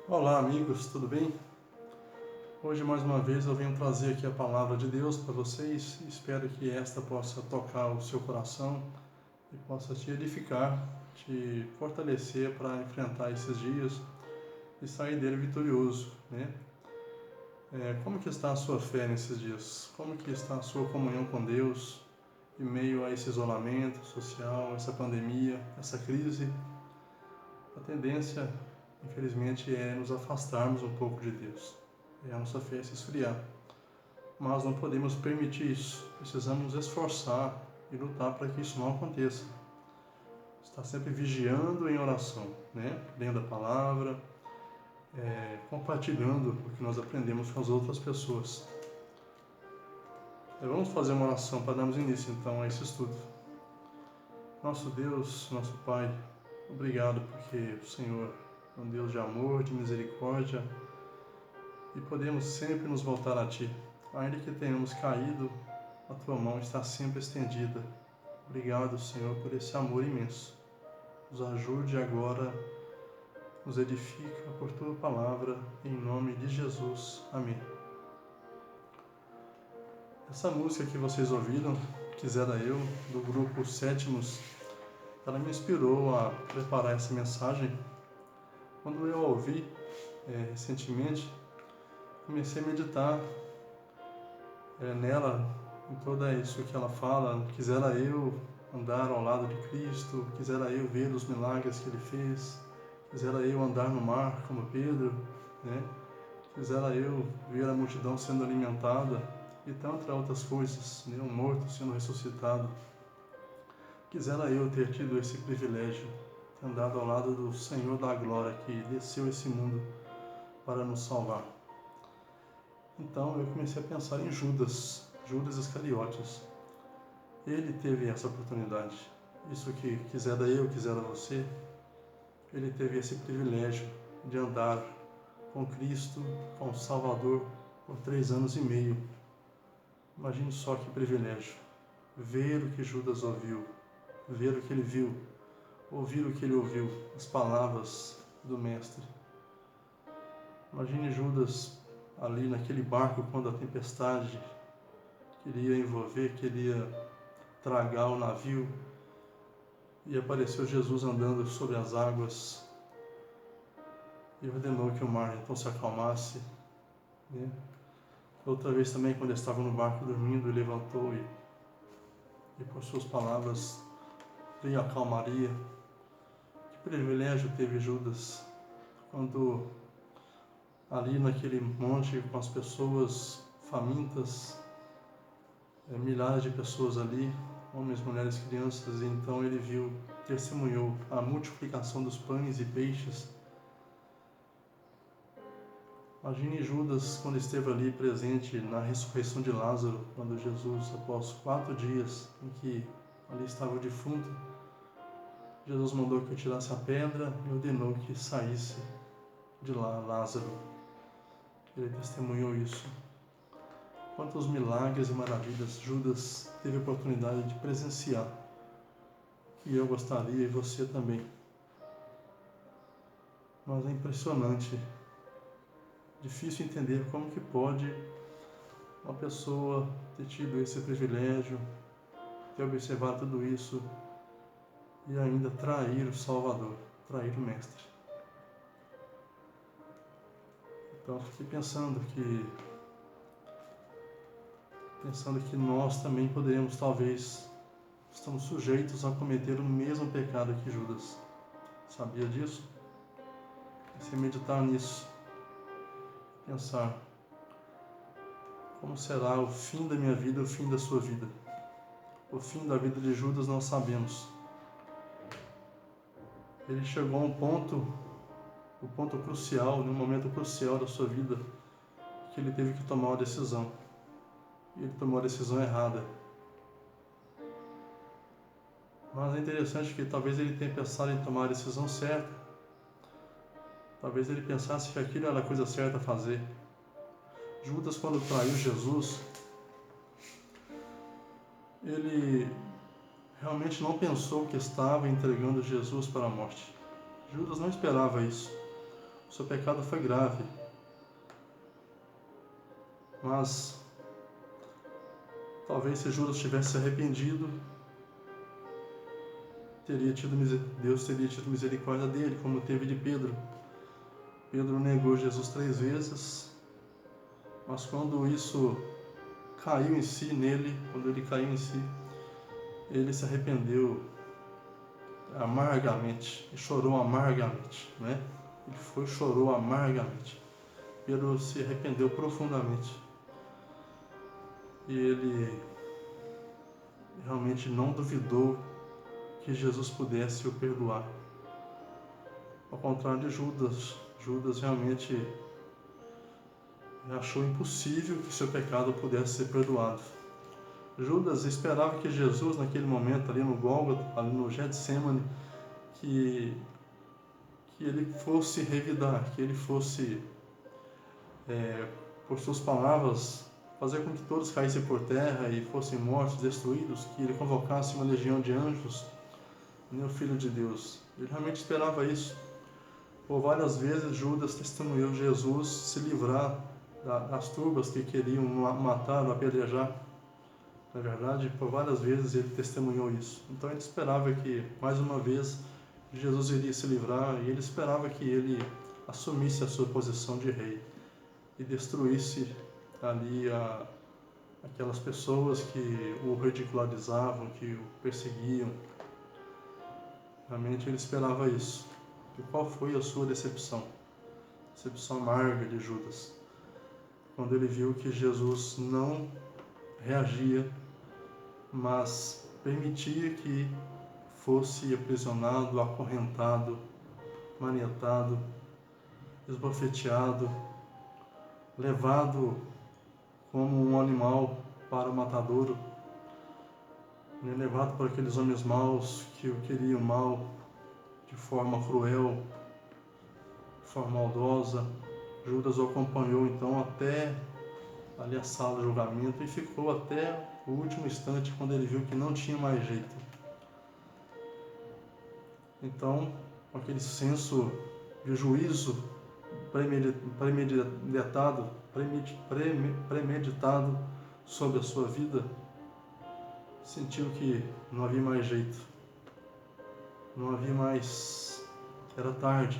Olá, amigos, tudo bem? Hoje, mais uma vez, eu venho trazer aqui a palavra de Deus para vocês e espero que esta possa tocar o seu coração e possa te edificar, te fortalecer para enfrentar esses dias e sair dele vitorioso, né? Como que está a sua fé nesses dias? Como que está a sua comunhão com Deus em meio a esse isolamento social, essa pandemia, essa crise? A tendência, infelizmente, é nos afastarmos um pouco de Deus. A nossa fé se esfriar. Mas não podemos permitir isso. Precisamos nos esforçar e lutar para que isso não aconteça. Estar sempre vigiando em oração, né? Lendo a palavra, compartilhando o que nós aprendemos com as outras pessoas. Vamos fazer uma oração para darmos início então a esse estudo. Nosso Deus, nosso Pai, obrigado porque o Senhor é um Deus de amor, de misericórdia e podemos sempre nos voltar a Ti. Ainda que tenhamos caído, a Tua mão está sempre estendida. Obrigado, Senhor, por esse amor imenso. Nos ajude agora, nos edifica por Tua palavra, em nome de Jesus. Amém. Essa música que vocês ouviram, Quisera Eu, do grupo Sétimos, ela me inspirou a preparar essa mensagem. Quando eu a ouvi recentemente, comecei a meditar nela, em tudo isso que ela fala. Quisera eu andar ao lado de Cristo, quisera eu ver os milagres que Ele fez, quisera eu andar no mar como Pedro, né? Quisera eu ver a multidão sendo alimentada e tantas outras coisas, né? Um morto sendo ressuscitado. Quisera eu ter tido esse privilégio, ter andado ao lado do Senhor da Glória que desceu esse mundo para nos salvar. Então eu comecei a pensar em Judas Iscariotes. Ele teve essa oportunidade. Isso que quisera eu, quisera você, ele teve esse privilégio de andar com Cristo, com o Salvador, por 3 anos e meio. Imagine só que privilégio. Ver o que Judas ouviu, ver o que ele viu, ouvir o que ele ouviu, as palavras do Mestre. Imagine Judas ali naquele barco quando a tempestade queria envolver, queria tragar o navio, e apareceu Jesus andando sobre as águas e ordenou que o mar então se acalmasse, né? Outra vez também, quando estava no barco dormindo, ele levantou e por suas palavras veio a calmaria. Que privilégio teve Judas quando ali naquele monte com as pessoas famintas, milhares de pessoas ali, homens, mulheres, crianças, e então ele viu, testemunhou a multiplicação dos pães e peixes. Imagine Judas quando esteve ali presente na ressurreição de Lázaro, quando Jesus, após 4 dias em que ali estava o defunto, Jesus mandou que eu tirasse a pedra e ordenou que saísse de lá Lázaro. Ele testemunhou isso. Quantos milagres e maravilhas Judas teve a oportunidade de presenciar, que eu gostaria e você também. Mas é impressionante, difícil entender como que pode uma pessoa ter tido esse privilégio, ter observado tudo isso e ainda trair o Salvador, trair o Mestre. Então fiquei pensando que nós também poderemos, talvez, estamos sujeitos a cometer o mesmo pecado que Judas. Sabia disso? Se meditar nisso, pensar como será o fim da minha vida, o fim da sua vida. O fim da vida de Judas nós sabemos. Ele chegou a um ponto, o ponto crucial, num momento crucial da sua vida, que ele teve que tomar uma decisão. E ele tomou a decisão errada. Mas é interessante que talvez ele tenha pensado em tomar a decisão certa. Talvez ele pensasse que aquilo era a coisa certa a fazer. Judas, quando traiu Jesus, ele realmente não pensou que estava entregando Jesus para a morte. Judas não esperava isso. o seu pecado foi grave, mas talvez se Judas tivesse se arrependido, Deus teria tido misericórdia dele, como teve de Pedro. Pedro negou Jesus 3 vezes, mas quando isso caiu em si nele, quando ele caiu em si, ele se arrependeu amargamente e chorou amargamente, né? Ele chorou amargamente. Pedro se arrependeu profundamente e ele realmente não duvidou que Jesus pudesse o perdoar. Ao contrário de Judas, Judas realmente achou impossível que seu pecado pudesse ser perdoado. Judas esperava que Jesus, naquele momento, ali no Gólgota, ali no Getsemane, que ele fosse revidar, que ele fosse, por suas palavras, fazer com que todos caíssem por terra e fossem mortos, destruídos, que ele convocasse uma legião de anjos, o Filho de Deus. Ele realmente esperava isso. Por várias vezes, Judas testemunhou Jesus se livrar das turbas que queriam matar ou apedrejar. Na verdade, por várias vezes ele testemunhou isso. Então ele esperava que, mais uma vez, Jesus iria se livrar e ele esperava que ele assumisse a sua posição de rei e destruísse ali aquelas pessoas que o ridicularizavam, que o perseguiam. Realmente ele esperava isso. E qual foi a sua decepção? Decepção amarga de Judas, quando ele viu que Jesus não reagia, mas permitia que fosse aprisionado, acorrentado, manietado, esbofeteado, levado como um animal para o matadouro, levado por aqueles homens maus que o queriam mal, de forma cruel, de forma maldosa. Judas o acompanhou então até ali a sala de julgamento e ficou até o último instante, quando ele viu que não tinha mais jeito. Então, com aquele senso de juízo premeditado sobre a sua vida, sentiu que não havia mais jeito, não havia mais, era tarde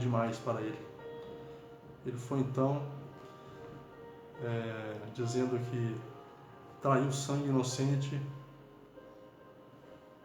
demais para ele. Ele foi então dizendo que traiu sangue inocente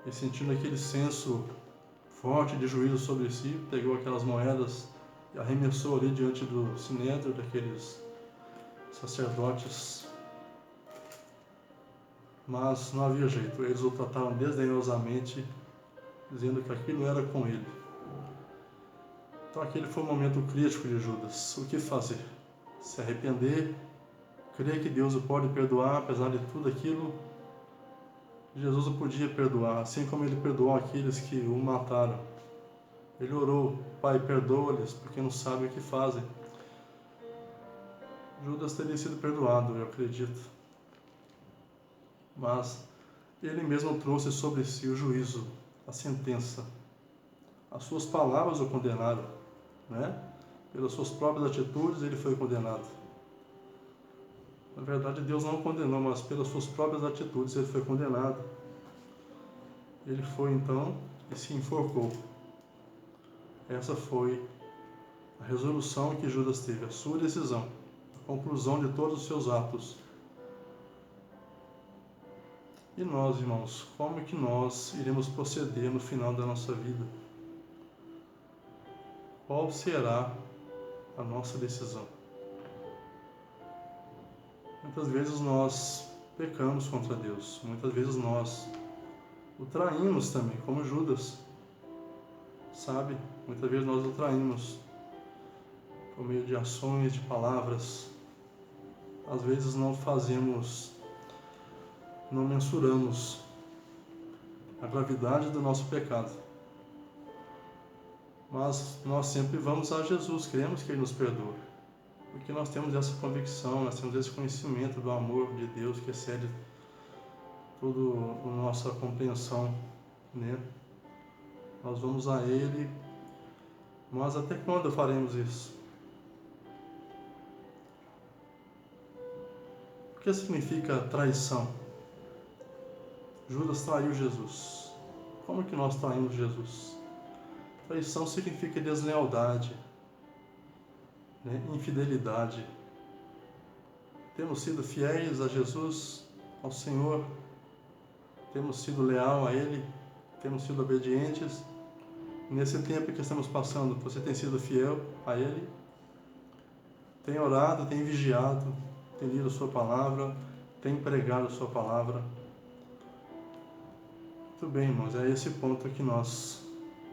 e, sentindo aquele senso forte de juízo sobre si, pegou aquelas moedas e arremessou ali diante do sinédrio daqueles sacerdotes. Mas não havia jeito, eles o trataram desdenhosamente, dizendo que aquilo era com ele. Então aquele foi o momento crítico de Judas. O que fazer? Se arrepender, crer que Deus o pode perdoar, apesar de tudo aquilo. Jesus o podia perdoar, assim como ele perdoou aqueles que o mataram. Ele orou: Pai, perdoa-lhes, porque não sabem o que fazem. Judas teria sido perdoado, eu acredito. Mas ele mesmo trouxe sobre si o juízo, a sentença. As suas palavras o condenaram, né? Pelas suas próprias atitudes ele foi condenado. Na verdade, Deus não o condenou, mas pelas suas próprias atitudes ele foi condenado. Ele foi então e se enforcou. Essa foi a resolução que Judas teve, a sua decisão, a conclusão de todos os seus atos. E nós, irmãos, como que nós iremos proceder no final da nossa vida? Qual será a nossa decisão? Muitas vezes nós pecamos contra Deus, muitas vezes nós o traímos também, como Judas, sabe? Muitas vezes nós o traímos por meio de ações, de palavras. Às vezes não mensuramos a gravidade do nosso pecado. Mas nós sempre vamos a Jesus, cremos que Ele nos perdoa. Porque nós temos essa convicção, nós temos esse conhecimento do amor de Deus que excede toda a nossa compreensão, né? Nós vamos a Ele Mas até quando faremos isso? O que significa traição? Judas traiu Jesus. Como que nós traímos Jesus? Traição significa deslealdade, né? Infidelidade. Temos sido fiéis a Jesus, ao Senhor, temos sido leal a Ele, temos sido obedientes. Nesse tempo que estamos passando, você tem sido fiel a Ele? Tem orado, tem vigiado, tem lido Sua Palavra, tem pregado Sua Palavra? Muito bem, irmãos, é esse ponto que nós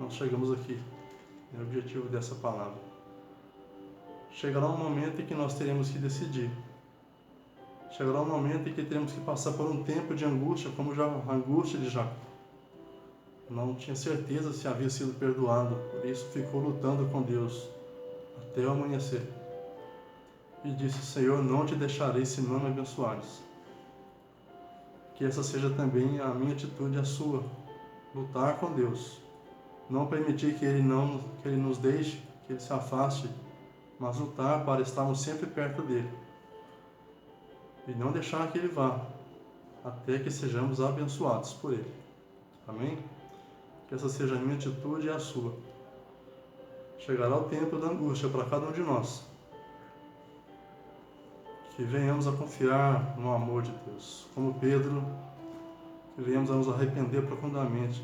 chegamos aqui, é o objetivo dessa palavra. Chegará um momento em que nós teremos que decidir. Chegará um momento em que teremos que passar por um tempo de angústia, como a angústia de Jacó. Não tinha certeza se havia sido perdoado, por isso ficou lutando com Deus até o amanhecer. E disse: Senhor, não te deixarei se não me abençoares. Que essa seja também a minha atitude e a sua. Lutar com Deus. Não permitir que Ele nos deixe, que Ele se afaste, mas lutar para estarmos sempre perto dEle. E não deixar que Ele vá, até que sejamos abençoados por Ele. Amém? Que essa seja a minha atitude e a sua. Chegará o tempo da angústia para cada um de nós. Que venhamos a confiar no amor de Deus. Como Pedro, que venhamos a nos arrepender profundamente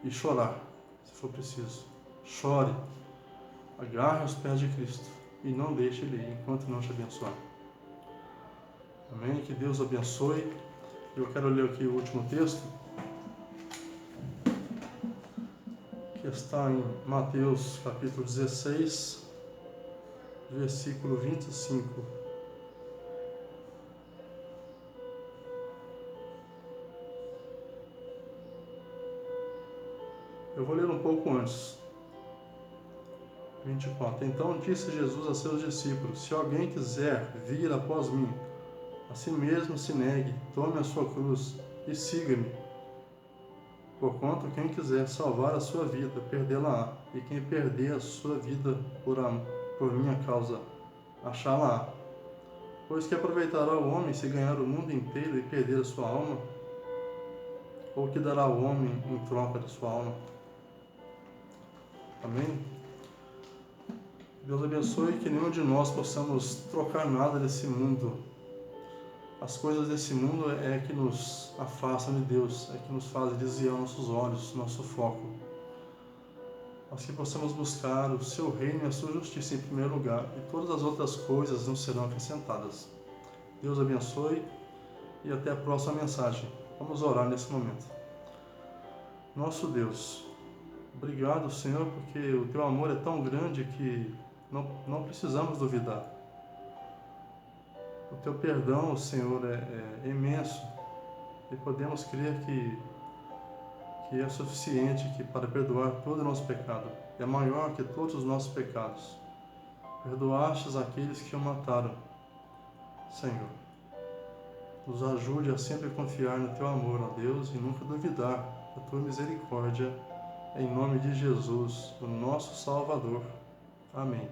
e chorar, se for preciso. Chore, agarre os pés de Cristo e não deixe Ele ir enquanto não te abençoar. Amém? Que Deus abençoe. Eu quero ler aqui o último texto, que está em Mateus capítulo 16, versículo 25. Eu vou ler um pouco antes. 24. Então disse Jesus a seus discípulos: Se alguém quiser vir após mim, a si mesmo se negue, tome a sua cruz e siga-me. Porquanto quem quiser salvar a sua vida, perdê-la-á, e quem perder a sua vida por minha causa, achá-la-á. Pois que aproveitará o homem se ganhar o mundo inteiro e perder a sua alma? Ou que dará o homem em troca de sua alma? Amém? Deus abençoe, que nenhum de nós possamos trocar nada desse mundo. As coisas desse mundo é que nos afastam de Deus, é que nos fazem desviar nossos olhos, nosso foco. Mas que possamos buscar o seu reino e a sua justiça em primeiro lugar, e todas as outras coisas nos serão acrescentadas. Deus abençoe e até a próxima mensagem. Vamos orar nesse momento. Nosso Deus, obrigado, Senhor, porque o Teu amor é tão grande que não precisamos duvidar. O Teu perdão, Senhor, é imenso e podemos crer que é suficiente para perdoar todo o nosso pecado. É maior que todos os nossos pecados. Perdoastes aqueles que o mataram, Senhor. Nos ajude a sempre confiar no Teu amor, ó Deus, e nunca duvidar da Tua misericórdia. Em nome de Jesus, o nosso Salvador. Amém.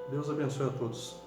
Deus abençoe a todos.